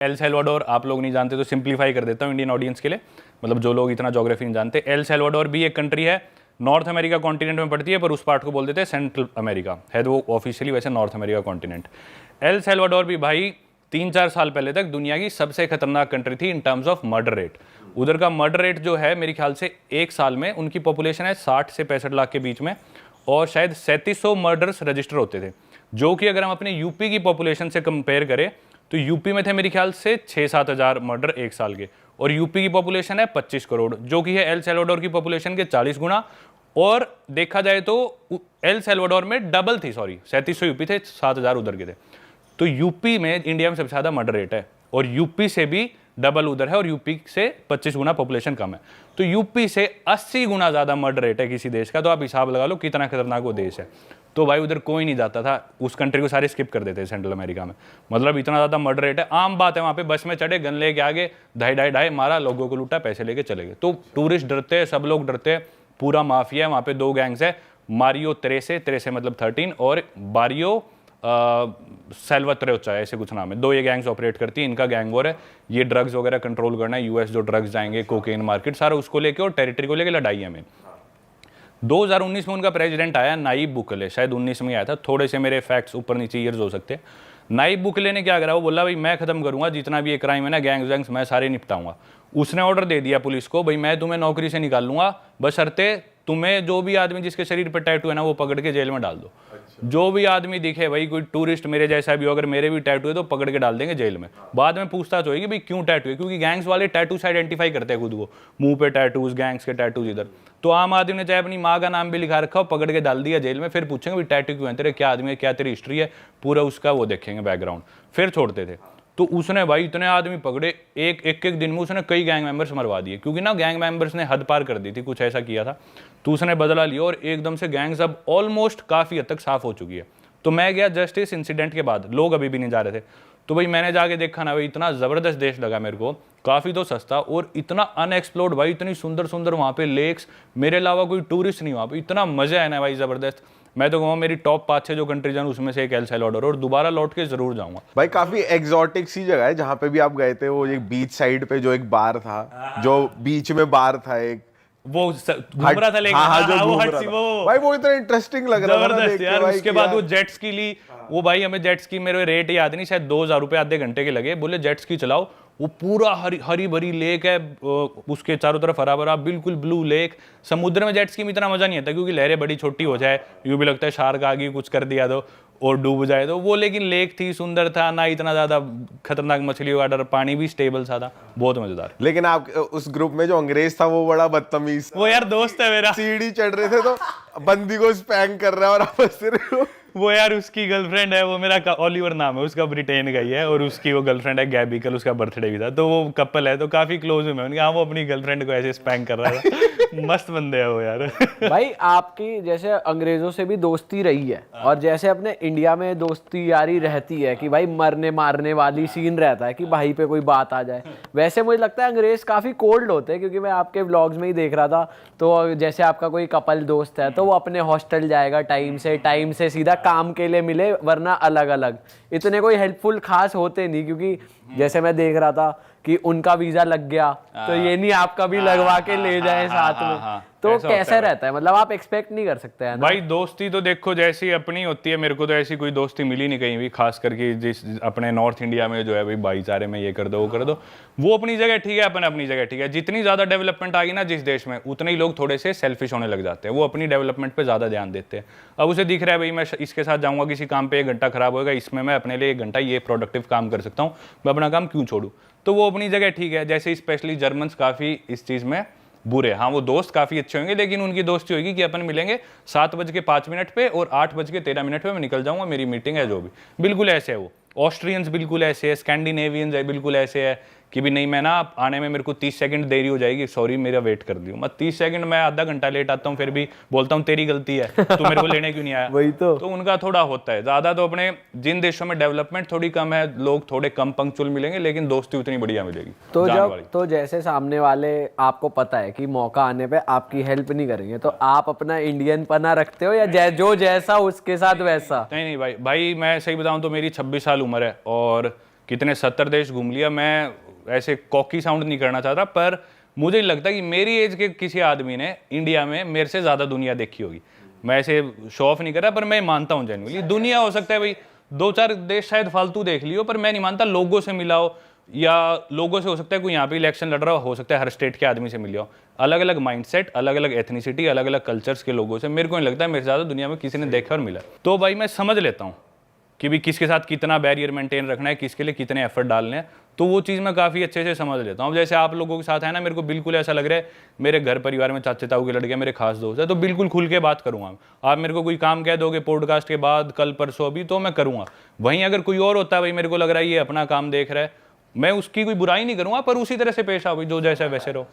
L Salvador आप लोग नहीं जानते तो सिंप्लीफाई कर देता हूँ इंडियन ऑडियंस के लिए, मतलब जो लोग इतना ज्योग्राफी नहीं जानते। एल सैल्वाडोर भी एक कंट्री है, नॉर्थ अमेरिका कॉन्टिनेंट में पड़ती है, पर उस पार्ट को बोल देते हैं सेंट्रल अमेरिका, है तो वो ऑफिशियली वैसे north America continent. L Salvador भी भाई 3-4 साल पहले तक दुनिया की सबसे खतरनाक कंट्री थी in terms of murder rate. उधर का मर्डर रेट जो है मेरे ख्याल से एक साल में, उनकी पॉपुलेशन है 60 से 65 लाख के बीच में, और शायद 3700 मर्डर्स रजिस्टर होते थे, जो कि अगर हम अपने यूपी की पॉपुलेशन से कंपेयर करें तो यूपी में थे मेरे ख्याल से 6-7 हज़ार मर्डर एक साल के, और यूपी की पॉपुलेशन है 25 करोड़, जो कि है एल सैल्वाडोर की पॉपुलेशन के 40 गुना। और देखा जाए तो एल सैल्वाडोर में डबल थी, सॉरी 3700 यूपी थे, 7000 उधर के थे। तो यूपी में इंडिया में सबसे ज़्यादा मर्डर रेट है, और यूपी से भी डबल उधर है, और यूपी से 25 गुना पॉपुलेशन कम है। तो यूपी से 80 गुना ज़्यादा मर्डर रेट है किसी देश का, तो आप हिसाब लगा लो कितना खतरनाक वो देश है। तो भाई उधर कोई नहीं जाता था, उस कंट्री को सारे स्किप कर देते सेंट्रल अमेरिका में, मतलब इतना ज़्यादा मर्डर रेट है। आम बात है, वहाँ पे बस में चढ़े, गन लेके आगे, ढाई मारा, लोगों को लूटा, पैसे लेके चले गए। तो टूरिस्ट डरते हैं, सब लोग डरते हैं, पूरा माफिया है वहाँ पे। 2 गैंग्स है, मारियो तेरेसे मतलब 13, और बारियो सेल्वात्रेचा, ऐसे कुछ नाम है। 2 ये गैंग्स ऑपरेट करती है, इनका गैंग वॉर है, ये ड्रग्स वगैरह कंट्रोल करना है। यूएस जो ड्रग्स जाएंगे, कोकेन मार्केट, सारा उसको लेके और टेरिटरी को लेके लड़ाई है में। 2019 में उनका प्रेसिडेंट आया नायब बुकले, शायद 19 में आया था, थोड़े से मेरे फैक्ट्स ऊपर नीचे ईयर्स हो सकते हैं। नायब बुकले ने क्या करा, वो बोला भाई मैं खत्म करूंगा जितना भी ये क्राइम है ना, गैंग्स मैं सारे निपटाऊंगा। उसने ऑर्डर दे दिया पुलिस को, भाई मैं तुम्हें नौकरी से निकाल लूंगा, बशर्ते तुम्हें जो भी आदमी जिसके शरीर पर टैटू है ना वो पकड़ के जेल में डाल दो। जो भी आदमी दिखे, भाई कोई टूरिस्ट मेरे जैसा भी हो, अगर मेरे भी टैटू है तो पकड़ के डाल देंगे जेल में। बाद में पूछताछ होगी भाई क्यों टैटू है, क्योंकि गैंग्स वाले टैटू से आइडेंटिफाई करते हैं खुद को, मुंह पे टैटूज, गैंग्स के टैटूज इधर। तो आम आदमी ने चाहे अपनी माँ का नाम भी लिखा रखा हो, पकड़ के डाल दिया जेल में, फिर पूछेंगे भाई टैटू क्यों है तेरे, क्या आदमी है, क्या तेरी हिस्ट्री है, पूरा उसका वो देखेंगे बैकग्राउंड, फिर छोड़ते थे। तो उसने भाई इतने आदमी पकड़े, एक दिन में उसने कई गैंग मेंबर्स मरवा दिए, क्योंकि ना गैंग मेंबर्स ने हद पार कर दी थी, कुछ ऐसा किया था। तो उसने बदला लिया, और एकदम से गैंग्स अब ऑलमोस्ट काफ़ी हद तक साफ हो चुकी है। तो मैं गया जस्ट इस इंसिडेंट के बाद, लोग अभी भी नहीं जा रहे थे, तो भाई मैंने जाके देखा ना भाई, इतना ज़बरदस्त देश लगा मेरे को, काफ़ी तो सस्ता, और इतना अनएक्सप्लोर्ड भाई, इतनी सुंदर सुंदर वहाँ पे लेक्स, मेरे अलावा कोई टूरिस्ट नहीं वहाँ पे, इतना मज़ा है ना भाई ज़बरदस्त। मैं तो कहूँगा मेरी टॉप 5-6 जो कंट्रीज हैं उसमें से एक एल सैल्वाडोर, और दोबारा लौट के जरूर जाऊंगा भाई। काफी एग्जॉटिक सी जगह है जहाँ पे भी आप गए थे, वो एक बीच साइड पे जो एक बार था, जो बीच में बार था एक, वो घूम रहा था लेकिन, हाँ, जो वो घूम हट रहा सी था। वो भाई वो इतना इंटरेस्टिंग लग रहा था जबरदस्त यार। भाई उसके बाद वो जेट स्की ली, वो भाई हमें जेट स्की, मेरे रेट याद नहीं, शायद 2000 रुपये आधे घंटे के लगे, बोले जेट स्की चलाओ। वो पूरा हरी भरी लेक है, उसके चारों तरफ हरा भरा बिल्कुल ब्लू लेक। समुद्र में जेट स्की में इतना मजा नहीं आता, क्योंकि लहरें बड़ी छोटी हो जाए, यूं भी लगता है शार्क आ गई कुछ कर दिया तो और डूब जाए तो वो, लेकिन लेक थी, सुंदर था, ना इतना ज्यादा खतरनाक मछलियों का डर, पानी भी स्टेबल सा था, बहुत मजेदार। लेकिन आप उस ग्रुप में जो अंग्रेज था वो बड़ा बदतमीज, वो यार दोस्त है मेरा, सीढ़ी चढ़ रहे थे तो बंदी को स्पैंक कर रहा है और आप हंस रहे हो। वो यार उसकी गर्लफ्रेंड है, वो मेरा ओलिवर नाम है उसका, ब्रिटेन का ही है, और उसकी वो गर्लफ्रेंड है गैबी, कल उसका बर्थडे भी था, तो वो कपल है, तो काफी क्लोज हूं मैं उनके। हाँ, वो अपनी गर्लफ्रेंड को ऐसे स्पैंक कर रहा था। मस्त बंदे है वो यार। भाई आपकी जैसे अंग्रेजों से भी दोस्ती रही है, और जैसे अपने इंडिया में दोस्ती यारी रहती है कि भाई मरने मारने वाली सीन रहता है कि भाई पे कोई बात आ जाए, वैसे मुझे लगता है अंग्रेज काफी कोल्ड होते हैं, क्योंकि मैं आपके व्लॉग्स में ही देख रहा था। तो जैसे आपका कोई कपल दोस्त है तो वो अपने हॉस्टल जाएगा टाइम से सीधा काम के लिए मिले, वरना अलग अलग, इतने कोई हेल्पफुल खास होते नहीं, क्योंकि जैसे मैं देख रहा था कि उनका वीजा लग गया तो ये नहीं आपका भी लगवा के ले जाए साथ में, तो कैसे रहता है, मतलब आप एक्सपेक्ट नहीं कर सकते हैं ना भाई। दोस्ती तो देखो जैसी अपनी होती है, मेरे को तो ऐसी कोई दोस्ती मिली नहीं कहीं भी, खास करके जिस अपने नॉर्थ इंडिया में जो है भाई भाईचारे में ये कर दो वो कर दो, वो अपनी जगह ठीक है, अपन अपनी जगह ठीक है। जितनी ज्यादा डेवलपमेंट आ गई ना जिस देश में, उतने ही लोग थोड़े से सेल्फिश होने लग जाते हैं, वो अपनी डेवलपमेंट पे ज्यादा ध्यान देते हैं। अब उसे दिख रहा है भाई मैं इसके साथ जाऊंगा किसी काम पे, 1 घंटा खराब होगा, इसमें मैं अपने लिए 1 घंटा ये प्रोडक्टिव काम कर सकता हूँ, मैं अपना काम क्यों छोड़ू, तो वो अपनी जगह ठीक है। जैसे स्पेशली जर्मन्स काफी इस चीज में बुरे, हाँ वो दोस्त काफी अच्छे होंगे, लेकिन उनकी दोस्ती होगी कि अपन मिलेंगे 7:05 पे और 8:13 पे मैं निकल जाऊंगा, मेरी मीटिंग है जो भी, बिल्कुल ऐसे है वो। ऑस्ट्रियंस बिल्कुल ऐसे है, स्कैंडिनेवियंस है बिल्कुल ऐसे है कि भी नहीं मैं ना आने में मेरे को 30 सेकंड देरी हो जाएगी, सॉरी मेरा वेट कर दियो। मैं 30 सेकंड में आधा घंटा लेट आता हूँ, फिर भी बोलता हूँ तेरी गलती है, तू मेरे को लेने क्यों नहीं आया। वही तो उनका थोड़ा होता है ज्यादा। तो अपने जिन देशों में डेवलपमेंट थोड़ी कम है, लोग थोड़े कम पंक्चुअल मिलेंगे, लेकिन दोस्ती उतनी बढ़िया मिलेगी। तो जैसे सामने वाले आपको पता है कि मौका आने पे आपकी हेल्प नहीं करेंगे, तो आप अपना इंडियन पना रखते हो या जो जैसा उसके साथ वैसा? नहीं भाई मैं सही बताऊं तो मेरी 26 साल उम्र है, और कितने 70 देश घूम लिया। मैं ऐसे कॉकी साउंड नहीं करना चाहता, पर मुझे नहीं लगता कि मेरी एज के किसी आदमी ने इंडिया में मेरे से ज़्यादा दुनिया देखी होगी। मैं ऐसे शो ऑफ नहीं कर रहा, पर मैं मानता हूँ जेन्युइनली दुनिया हो सकता है भाई 2-4 देश शायद फालतू देख लियो, पर मैं नहीं मानता लोगों से मिला हो, या लोगों से हो सकता है कोई यहाँ पे इलेक्शन लड़ रहा हो सकता है हर स्टेट के आदमी से मिला हो। अलग अलग माइंडसेट, अलग अलग एथनिसिटी, अलग अलग कल्चर्स के लोगों से मेरे को नहीं लगता है मेरे से ज़्यादा दुनिया में किसी ने देखा और मिला। तो भाई मैं समझ लेता हूँ कि भी किसके साथ कितना बैरियर मेंटेन रखना है, किसके लिए कितने एफर्ट डालने हैं, तो वो चीज़ मैं काफ़ी अच्छे से समझ लेता हूँ। अब जैसे आप लोगों के साथ है ना, मेरे को बिल्कुल ऐसा लग रहा है मेरे घर परिवार में चाचे ताऊ के लड़के मेरे खास दोस्त है, तो बिल्कुल खुल के बात करूँगा। आप मेरे को कोई काम कह दोगे पॉडकास्ट के बाद, कल परसों अभी, तो मैं करूँगा। वहीं अगर कोई और होता है भाई, मेरे को लग रहा है ये अपना काम देख रहा है, मैं उसकी कोई बुराई नहीं करूँगा, पर उसी तरह से पेश आओ, जो जैसा वैसे रहो।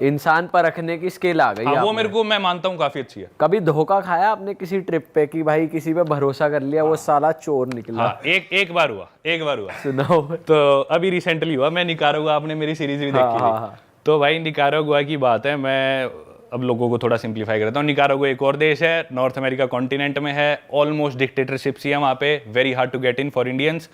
इंसान पर रखने की स्केल आ गई। हाँ, वो आपने। मेरे को मैं मानता हूँ काफ़ी अच्छी है। कभी धोखा खाया आपने किसी ट्रिप पे कि भाई किसी पे भरोसा कर लिया, वो साला चोर निकला? हाँ, एक बार हुआ। सुनाओ। तो अभी रिसेंटली हुआ, मैं निकारागुआ, आपने मेरी सीरीज भी देखी थी। तो भाई निकारागुआ की बात है, मैं अब लोगों को थोड़ा सिंप्लीफाई करता हूँ। निकारागुआ एक और देश है, नॉर्थ अमेरिका कॉन्टिनेंट में है, ऑलमोस्ट डिक्टेटरशिप ही है वहाँ पे, very hard to get in for Indians.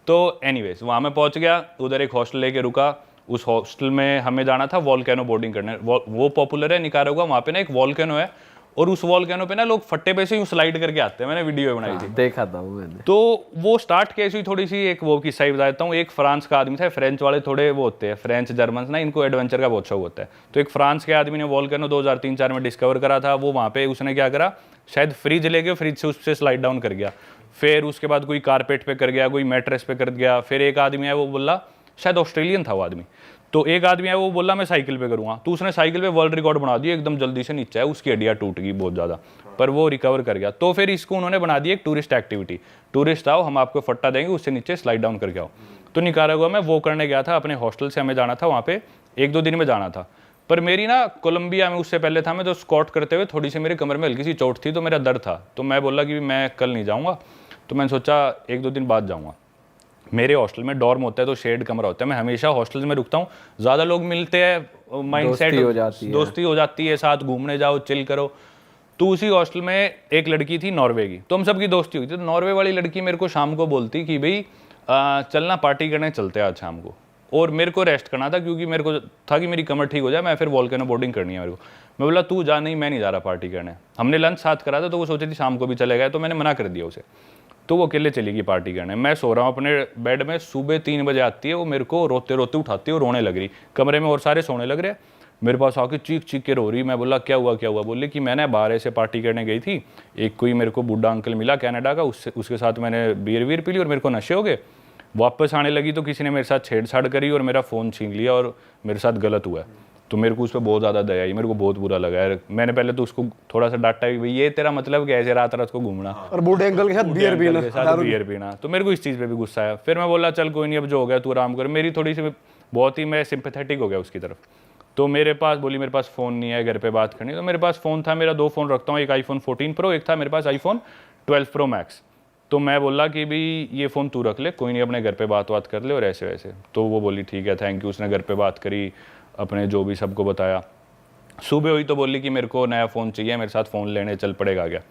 तो एनीवेज वहाँ मैं पहुँच गया, उधर एक हॉस्टल लेके रुका। उस हॉस्टल में हमें जाना था वॉल्केनो बोर्डिंग करने। वो पॉपुलर है निकारागुआ, वहाँ पे ना एक वॉल्केनो है, और उस वॉल्केनो पे ना लोग फट्टे पे से यूँ स्लाइड करके आते हैं। मैंने वीडियो बनाई थी, देखा था वो मैंने। तो वो स्टार्ट कैसे हुई, थोड़ी सी एक वो किस्सा ही बताता हूँ। एक फ्रांस का आदमी था, फ्रेंच वाले थोड़े वो होते हैं, फ्रेंच जर्मन ना, इनको एडवेंचर का बहुत शौक होता है। तो एक फ्रांस के आदमी ने वॉल्केनो 2003-4 में डिस्कवर करा था। वो वहाँ पे उसने क्या करा, शायद फ्रिज लेके फ्रिज से उससे स्लाइड डाउन कर गया, फिर उसके बाद कोई कारपेट पे कर गया, कोई मैट्रेस पे कर गया। फिर एक आदमी है वो बोला, शायद ऑस्ट्रेलियन था वो आदमी, तो एक आदमी है वो बोला मैं साइकिल पे करूँगा, तो उसने साइकिल पे वर्ल्ड रिकॉर्ड बना दिया, एकदम जल्दी से नीचे है, उसकी हड्डियाँ टूट गई बहुत ज़्यादा, पर वो रिकवर कर गया। तो फिर इसको उन्होंने बना दी एक टूरिस्ट एक्टिविटी, टूरिस्ट आओ हम आपको फट्टा देंगे, उससे नीचे स्लाइड डाउन करके आओ। तो निकारागुआ में वो करने गया था, अपने हॉस्टल से हमें जाना था वहाँ पे, 1-2 दिन में जाना था। पर मेरी ना कोलंबिया में उससे पहले था मैं, तो स्कॉट करते हुए थोड़ी सी मेरे कमर में हल्की सी चोट थी, तो मेरा दर्द था। तो मैं बोला कि मैं कल नहीं जाऊँगा, तो मैंने सोचा 1-2 दिन बाद जाऊँगा। मेरे हॉस्टल में डॉर्म होता है, तो शेड कमरा होता है, मैं हमेशा हॉस्टल्स में रुकता हूँ। ज़्यादा लोग मिलते हैं, माइंडसेट दोस्ती हो जाती है, साथ घूमने जाओ, चिल करो। तो उसी हॉस्टल में एक लड़की थी नॉर्वे की, तो हम सबकी दोस्ती हुई थी। तो नॉर्वे वाली लड़की मेरे को शाम को बोलती कि भाई चलना पार्टी करने चलते हैं आज शाम को, और मेरे को रेस्ट करना था क्योंकि मेरे को था कि मेरी कमर ठीक हो जाए, मैं फिर वॉल्केनो बोर्डिंग करनी है मेरे को। मैं बोला तू जा, नहीं मैं नहीं जा रहा पार्टी करने। हमने लंच साथ करा था, तो वो सोची थी शाम को भी चले गए, तो मैंने मना कर दिया उसे। तो वो अकेले चली गई पार्टी करने। मैं सो रहा हूँ अपने बेड में, सुबह 3 बजे आती है वो, मेरे को रोते रोते उठाती है, वो रोने लग रही, कमरे में और सारे सोने लग रहे, मेरे पास आके चीख चीख के रो रही। मैं बोला क्या हुआ? बोली कि मैंने बाहर ऐसे पार्टी करने गई थी, एक कोई मेरे को बूढ़ा अंकल मिला कनाडा का, उसके साथ मैंने बियर पी ली और मेरे को नशे हो गए। वापस आने लगी तो किसी ने मेरे साथ छेड़छाड़ करी और मेरा फ़ोन छीन लिया और मेरे साथ गलत हुआ है। तो मेरे को उस पर बहुत ज़्यादा दया आई, मेरे को बहुत बुरा लगा यार। मैंने पहले तो उसको थोड़ा सा डांटा कि भाई ये तेरा मतलब क्या, ऐसे रात को घूमना और बूढ़े अंकल के साथ बियर पीना। तो मेरे को इस चीज़ पे भी गुस्सा आया। फिर मैं बोला चल कोई नहीं, अब जो हो गया तू आराम कर। मेरी थोड़ी सी बहुत ही मैं सिंपैथेटिक हो गया उसकी तरफ। तो मेरे पास बोली मेरे पास फ़ोन नहीं है घर पे बात करनी, तो मेरे पास फ़ोन था, मेरा 2 फ़ोन रखता हूँ, एक iPhone 14 Pro, एक था मेरे पास iPhone 12 Pro Max। तो मैं बोला कि भाई ये फ़ोन तू रख ले, कोई नहीं अपने घर पे बात कर ले और ऐसे वैसे। तो वो बोली ठीक है थैंक यू। उसने घर पे बात करी, अपने जो भी सबको बताया। सुबह हुई तो बोली कि मेरे को नया फ़ोन चाहिए, मेरे साथ फ़ोन लेने चल पड़ेगा क्या।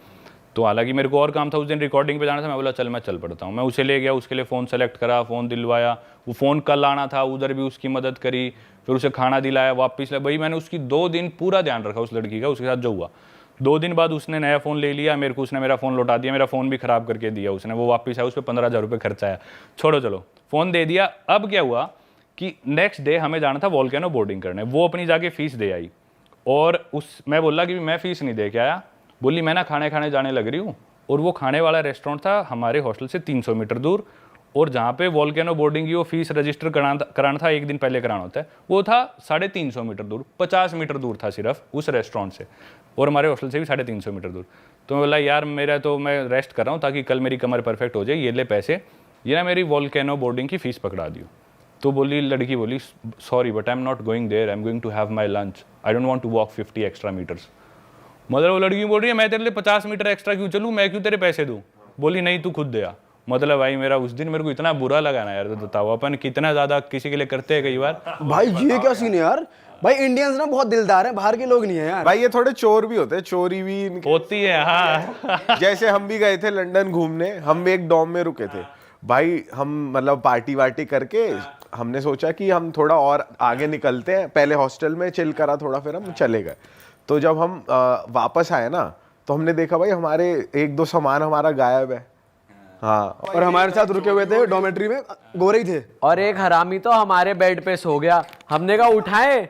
तो हालांकि मेरे को और काम था, उस दिन रिकॉर्डिंग पे जाना था। मैं बोला चल मैं चल पड़ता हूँ। मैं उसे ले गया, उसके लिए फ़ोन सेलेक्ट करा, फ़ोन दिलवाया। वो फ़ोन कल आना था, उधर भी उसकी मदद करी, फिर उसे खाना दिलाया, वापस भाई मैंने उसकी 2 दिन पूरा ध्यान रखा उस लड़की का। उसके साथ जो हुआ 2 दिन बाद उसने नया फ़ोन ले लिया मेरे को, उसने मेरा फ़ोन लौटा दिया, मेरा फ़ोन भी ख़राब करके दिया उसने। वो वापस आया, उस पर 15,000 रुपये खर्चा आया। छोड़ो चलो, फ़ोन दे दिया। अब क्या हुआ कि नेक्स्ट डे हमें जाना था वॉल्केनो बोर्डिंग करने। वो अपनी जाके फ़ीस दे आई और मैं बोला कि मैं फ़ीस नहीं दे के आया। बोली मैं ना खाने जाने लग रही हूँ। और वो खाने वाला रेस्टोरेंट था हमारे हॉस्टल से 300 मीटर दूर, और जहाँ पे वॉल्केनो बोर्डिंग की वो फीस रजिस्टर कराना था, एक दिन पहले कराना होता है, वो था 350 मीटर दूर, 50 मीटर दूर था सिर्फ उस रेस्टोरेंट से, और हमारे हॉस्टल से भी 350 मीटर दूर। तो मैं बोला यार मेरा तो मैं रेस्ट कर रहा हूँ ताकि कल मेरी कमर परफेक्ट हो जाए, ये ले पैसे, ये ना मेरी वॉल्केनो बोर्डिंग की फ़ीस पकड़ा दियो। तो लड़की बोली sorry but I am not going there, I am going to have my lunch, I don't want to walk 50 extra meters. मतलब वो लड़की बोल रही है मैं तेरे लिए 50 मीटर एक्स्ट्रा क्यों चलूँ, मैं क्यों तेरे पैसे दूँ। बोली नहीं तू खुद दे आ। मतलब भाई मेरा उस दिन मेरे को इतना बुरा लगा ना यार। तो बताओ अपन कितना ज़्यादा किसी के लिए करते हैं कई बार। भाई ये क्या सीन है यार। भाई इंडियंस ना बहुत दिलदार हैं, बाहर के लोग नहीं है यार। भाई ये थोड़े चोर भी होते हैं, चोरी भी होती है हाँ। जैसे हम भी गए थे लंदन घूमने, हम भी एक डॉम में रुके थे। भाई हम मतलब पार्टी वार्टी करके हमने सोचा कि हम थोड़ा और आगे निकलते हैं, पहले हॉस्टल में चिल करा थोड़ा, फिर हम चले गए। तो जब हम वापस आए ना, तो हमने देखा भाई हमारे एक दो सामान हमारा गायब है। हाँ, और हमारे साथ रुके हुए थे डॉर्मेट्री में, गोरे ही थे। और एक हरामी तो हमारे बेड पे सो गया, हमने कहा उठाए,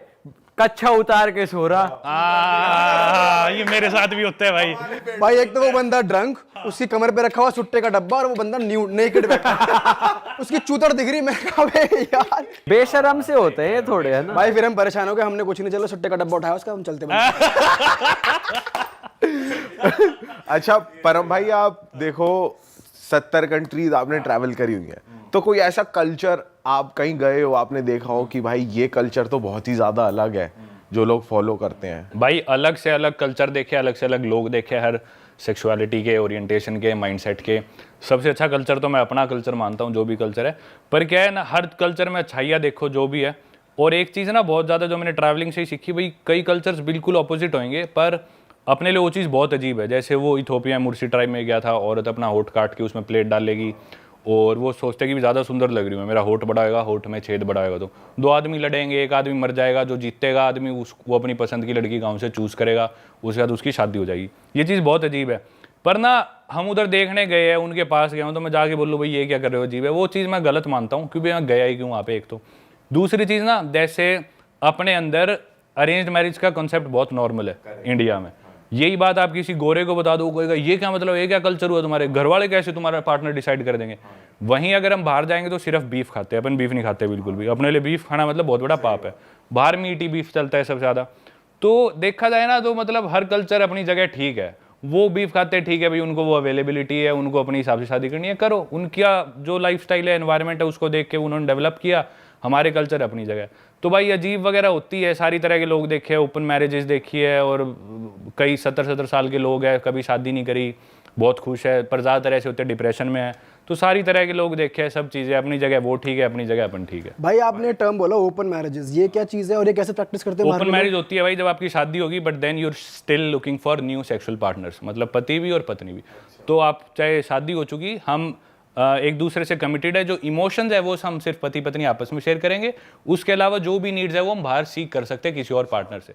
कच्छा उतार के सो रहा। ये मेरे साथ भी होता है भाई। भाई एक तो वो बंदा ड्रंक, उसकी कमर पे रखा हुआ सुट्टे का डब्बा, और वो बंदा नेकेड बैठा उसकी चूतर दिख रही। मैं कहा बे यार, बेशरम से होते हैं ये थोड़े, है ना। भाई फिर हम परेशान हो गए, हमने कुछ नहीं, चलो सुट्टे का डब्बा उठाया उसका, हम चलते अच्छा परम भाई, आप देखो 70 कंट्रीज आपने ट्रैवल करी हुई है, तो कोई ऐसा कल्चर आप कहीं गए हो, आपने देखा हो कि भाई ये कल्चर तो बहुत ही ज्यादा अलग है जो लोग फॉलो करते हैं? भाई अलग से अलग कल्चर देखे, अलग से अलग लोग देखे, हर सेक्सुअलिटी के, ओरिएंटेशन के, माइंडसेट के। सबसे अच्छा कल्चर तो मैं अपना कल्चर मानता हूँ, जो भी कल्चर है। पर क्या है ना, हर कल्चर में अच्छाइयाँ देखो जो भी है। और एक चीज़ ना बहुत ज़्यादा जो मैंने ट्रैवलिंग से ही सीखी, भाई कई कल्चर्स बिल्कुल अपोजिट होंगे, पर अपने लिए वो चीज़ बहुत अजीब है। जैसे वो इथोपिया मुर्सी ट्राइब में गया था, औरत अपना होठ काट के उसमें प्लेट डाल लेगी, और वो सोचते कि भी ज़्यादा सुंदर लग रही हूँ, मेरा होठ बड़ा होगा, होठ में छेद बड़ा होगा। तो दो आदमी लड़ेंगे, एक आदमी मर जाएगा, जो जीतेगा आदमी वो अपनी पसंद की लड़की गांव से चूज़ करेगा, उसके बाद उसकी शादी हो जाएगी। ये चीज़ बहुत अजीब है। पर ना हम उधर देखने गए हैं, उनके पास गया हूँ, तो मैं जाके बोलूँ भाई ये क्या कर रहे हो, अजीब है। वो चीज़ मैं गलत मानता हूँ, क्योंकि मैं गया ही क्यों वहाँ पे। एक तो दूसरी चीज़ ना, जैसे अपने अंदर अरेंज मैरिज का कॉन्सेप्ट बहुत नॉर्मल है इंडिया में। यही बात आप किसी गोरे को बता दो, कहेगा ये क्या मतलब, ये क्या कल्चर हुआ तुम्हारे, घर वाले कैसे तुम्हारा पार्टनर डिसाइड कर देंगे। वहीं अगर हम बाहर जाएंगे तो सिर्फ बीफ खाते हैं, अपन बीफ नहीं खाते बिल्कुल भी। अपने लिए बीफ खाना मतलब बहुत बड़ा पाप है। बाहर मीट ही बीफ चलता है सबसे ज़्यादा। तो देखा जाए ना, तो मतलब हर कल्चर अपनी जगह ठीक है। वो बीफ खाते हैं, ठीक है भाई, उनको वो अवेलेबिलिटी है, उनको अपने हिसाब से शादी करनी है, करो। उनका जो लाइफस्टाइल है, एनवायरनमेंट है, उसको देख के उन्होंने डेवलप किया। हमारे कल्चर अपनी जगह। तो भाई अजीब वगैरह होती है, सारी तरह के लोग देखे, ओपन मैरिजेस देखी है, और कई 70-70 साल के लोग हैं, कभी शादी नहीं करी, बहुत खुश है, पर ज़्यादातर ऐसे होते हैं डिप्रेशन में है। तो सारी तरह के लोग देखे हैं, सब चीज़ें अपनी जगह, वो ठीक है, अपनी जगह अपन ठीक है। भाई आपने टर्म बोला ओपन मैरिजेस, ये क्या चीज़ है और ये कैसे प्रैक्टिस करते हैं? ओपन मैरिज होती है भाई जब आपकी शादी होगी, but then you're still looking for new sexual partners, मतलब पति भी और पत्नी भी। तो आप चाहे शादी हो चुकी, हम एक दूसरे से कमिटेड है। जो इमोशंस है वो हम सिर्फ पति पत्नी आपस में शेयर करेंगे, उसके अलावा जो भी नीड्स है वो हम बाहर सीख कर सकते हैं किसी और पार्टनर से।